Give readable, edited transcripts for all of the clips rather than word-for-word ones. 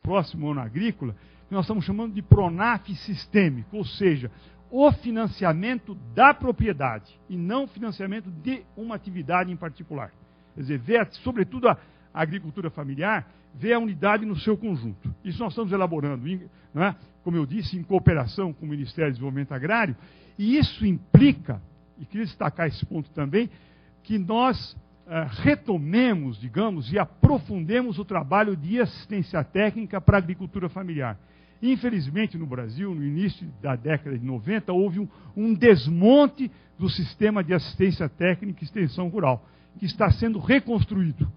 próximo ano agrícola, que nós estamos chamando de PRONAF sistêmico, ou seja, o financiamento da propriedade e não o financiamento de uma atividade em particular. Quer dizer, ver, sobretudo a agricultura familiar, ver a unidade no seu conjunto. Isso nós estamos elaborando, né, como eu disse, em cooperação com o Ministério do Desenvolvimento Agrário, e isso implica, e queria destacar esse ponto também, que nós retomemos, digamos, e aprofundemos o trabalho de assistência técnica para a agricultura familiar. Infelizmente, no Brasil, no início da década de 90, houve um desmonte do sistema de assistência técnica e extensão rural, que está sendo reconstruído.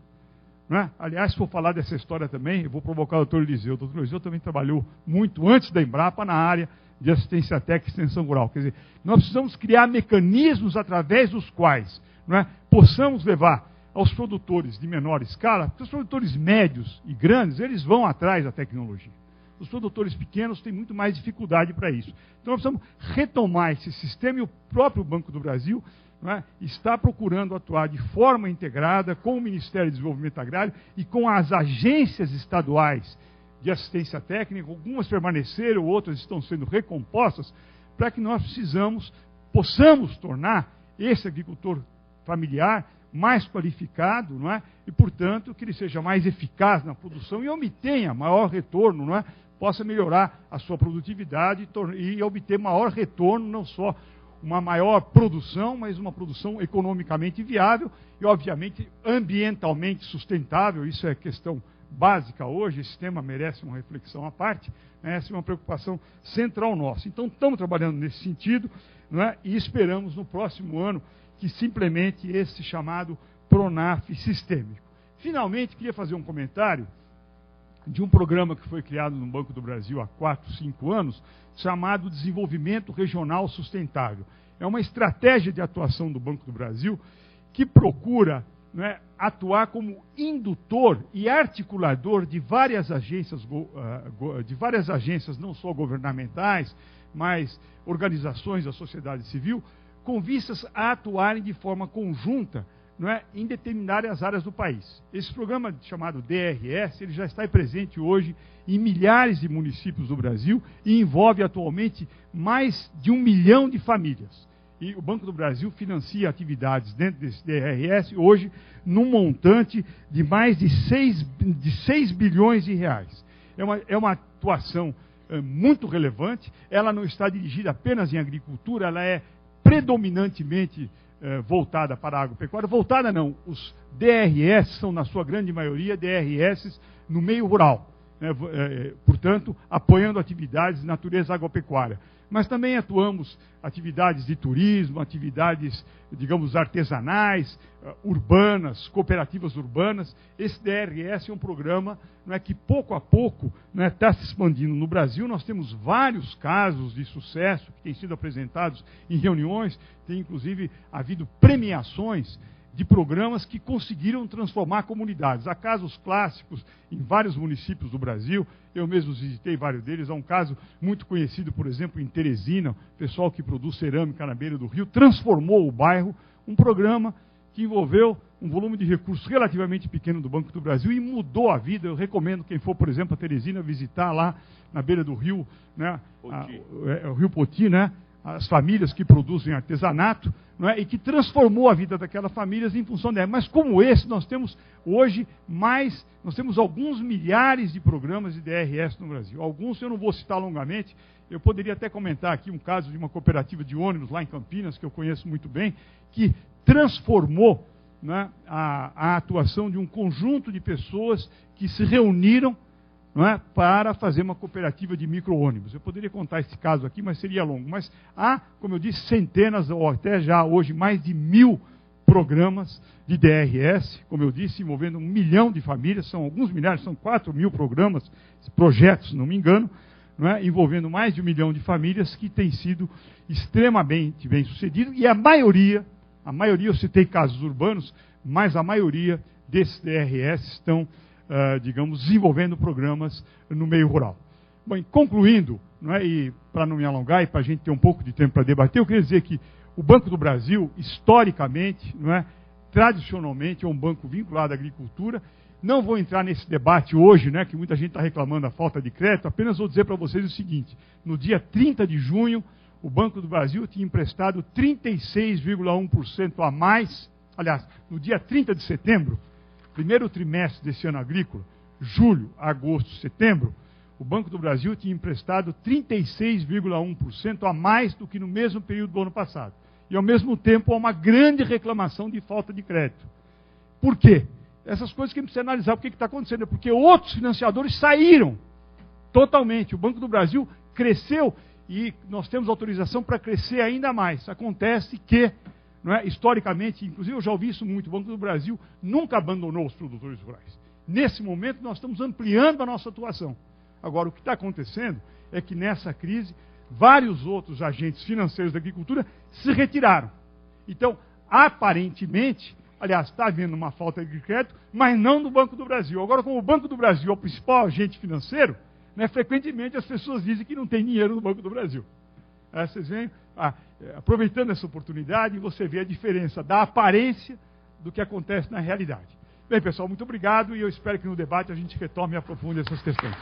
Né? Aliás, se for falar dessa história também, eu vou provocar o doutor Eliseu. O doutor Eliseu também trabalhou muito antes da Embrapa na área de assistência técnica e extensão rural. Quer dizer, nós precisamos criar mecanismos através dos quais, não é, possamos levar aos produtores de menor escala, porque os produtores médios e grandes, eles vão atrás da tecnologia. Os produtores pequenos têm muito mais dificuldade para isso. Então nós precisamos retomar esse sistema, e o próprio Banco do Brasil, não é, está procurando atuar de forma integrada com o Ministério do Desenvolvimento Agrário e com as agências estaduais de assistência técnica. Algumas permaneceram, outras estão sendo recompostas, para que nós possamos tornar esse agricultor familiar mais qualificado, não é? E, portanto, que ele seja mais eficaz na produção e obtenha maior retorno, não é? Possa melhorar a sua produtividade e obter maior retorno, não só uma maior produção, mas uma produção economicamente viável e, obviamente, ambientalmente sustentável. Isso é questão básica hoje, esse tema merece uma reflexão à parte, né? Essa é uma preocupação central nossa. Então, estamos trabalhando nesse sentido, não é? E esperamos no próximo ano que se implemente esse chamado PRONAF sistêmico. Finalmente, queria fazer um comentário de um programa que foi criado no Banco do Brasil há 4, 5 anos, chamado Desenvolvimento Regional Sustentável. É uma estratégia de atuação do Banco do Brasil que procura, não é, atuar como indutor e articulador de várias agências, não só governamentais, mas organizações da sociedade civil, com vistas a atuarem de forma conjunta, não é, em determinadas áreas do país. Esse programa chamado DRS, ele já está presente hoje em milhares de municípios do Brasil e envolve atualmente mais de 1 milhão de famílias. E o Banco do Brasil financia atividades dentro desse DRS hoje num montante de mais de 6 bilhões de reais. É uma atuação muito relevante. Ela não está dirigida apenas em agricultura, ela é predominantemente voltada para a agropecuária. Voltada não, os DRS são, na sua grande maioria, DRS no meio rural, né? Portanto, apoiando atividades de natureza agropecuária. Mas também atuamos atividades de turismo, atividades, digamos, artesanais, urbanas, cooperativas urbanas. Esse DRS é um programa, não é, que pouco a pouco, não é, está se expandindo no Brasil. Nós temos vários casos de sucesso que têm sido apresentados em reuniões. Tem, inclusive, havido premiações de programas que conseguiram transformar comunidades. Há casos clássicos em vários municípios do Brasil, eu mesmo visitei vários deles. Há um caso muito conhecido, por exemplo, em Teresina, o pessoal que produz cerâmica na beira do rio, transformou o bairro, um programa que envolveu um volume de recursos relativamente pequeno do Banco do Brasil e mudou a vida. Eu recomendo quem for, por exemplo, a Teresina, visitar lá na beira do rio, né, o Rio Poti, né, as famílias que produzem artesanato, não é? E que transformou a vida daquelas famílias em função dela. Mas como esse, nós temos hoje nós temos alguns milhares de programas de DRS no Brasil. Alguns eu não vou citar longamente, eu poderia até comentar aqui um caso de uma cooperativa de ônibus lá em Campinas, que eu conheço muito bem, que transformou, né, a atuação de um conjunto de pessoas que se reuniram, não é, para fazer uma cooperativa de micro-ônibus. Eu poderia contar esse caso aqui, mas seria longo. Mas há, como eu disse, centenas, ou até já hoje, mais de 1000 programas de DRS, como eu disse, envolvendo 1 milhão de famílias, são alguns milhares, são 4.000 programas, projetos, se não me engano, não é, envolvendo mais de 1 milhão de famílias, que tem sido extremamente bem sucedido. E a maioria, eu citei casos urbanos, mas a maioria desses DRS estão, digamos, desenvolvendo programas no meio rural. Bom, concluindo, não é, e para não me alongar e para a gente ter um pouco de tempo para debater, eu queria dizer que o Banco do Brasil, historicamente, não é, tradicionalmente, é um banco vinculado à agricultura Não vou entrar nesse debate hoje, né, que muita gente está reclamando da falta de crédito, apenas vou dizer para vocês o seguinte: no dia 30 de junho, o Banco do Brasil tinha emprestado 36,1% a mais, aliás, no dia 30 de setembro, primeiro trimestre desse ano agrícola, julho, agosto, setembro, o Banco do Brasil tinha emprestado 36,1% a mais do que no mesmo período do ano passado. E, ao mesmo tempo, há uma grande reclamação de falta de crédito. Por quê? Essas coisas que a gente precisa analisar o que está acontecendo. É porque outros financiadores saíram totalmente. O Banco do Brasil cresceu e nós temos autorização para crescer ainda mais. Acontece que, não é, historicamente, inclusive eu já ouvi isso muito, o Banco do Brasil nunca abandonou os produtores rurais. Nesse momento, nós estamos ampliando a nossa atuação. Agora, o que está acontecendo é que nessa crise, vários outros agentes financeiros da agricultura se retiraram. Então, aparentemente, aliás, está havendo uma falta de crédito, mas não do Banco do Brasil. Agora, como o Banco do Brasil é o principal agente financeiro, né, frequentemente as pessoas dizem que não tem dinheiro no Banco do Brasil. Vocês veem, aproveitando essa oportunidade, você vê a diferença da aparência do que acontece na realidade. Bem, pessoal, muito obrigado e eu espero que no debate a gente retome e aprofunde essas questões.